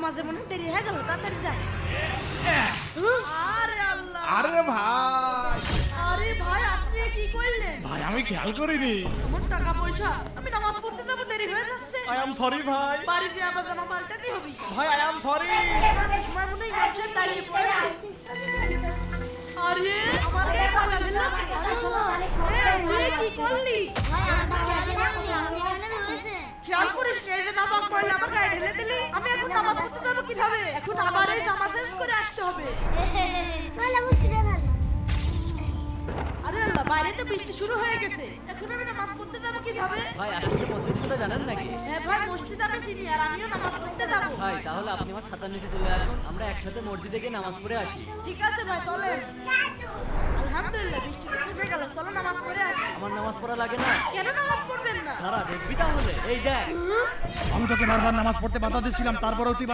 নামাজে মনে হয় দেরি হয়ে গেল, তাড়াতাড়ি যাই। আরে আল্লাহ, আরে ভাই, আরে ভাই আপনি কি করলেন? ভাই আমি খেয়াল করিনি। আমার টাকা পয়সা, আমি নামাজ পড়তে যাবো, দেরি হয়ে যাচ্ছে। আই এম সরি ভাই। বাড়িতে আবার জামা পাল্টাতে হবে। ভাই আই এম সরি। এত সময় মনে হয় ইমাম সাহেব দাঁড়িয়ে পড়ে আছে। আরে আমার গায়ে পয়লা দিল কে? এই তুই কি করলি? খেয়াল করিস না, এই যে নামাজ পড়লে আমার গায়ে ঢেলে দিলি। আমি এখন নামাজ পড়তে যাবো কিভাবে? এখন আবার এই জামা চেঞ্জ করে আসতে হবে। আরে আল্লাহ, বাইরে তো বৃষ্টি শুরু হয়ে গেছে, এখন আমি নামাজ পড়তে যাবো কিভাবে? ভাই আশপাশের মসজিদ কোথায় জানেন নাকি? হ্যাঁ ভাই, মসজিদ আমি চিনি, আর আমিও নামাজ পড়তে যাবো। ভাই তাহলে আপনি আমার ছাতার নিচে চলে আসুন, আমরা একসাথে মসজিদে গিয়ে নামাজ পড়ে আসি। ঠিক আছে ভাই, চলেন। আলহামদুলিল্লাহ, বৃষ্টি তো থেমে গেল, চলো নামাজ পড়ে আসি। আমার নামাজ পড়া লাগে না? কেন নামাজ পড়বেন না? তারা দেখবি তাহলে, এই দেখ। আমি তোকে বারবার নামাজ পড়তে বাধা দিচ্ছিলাম, তারপরেও তুই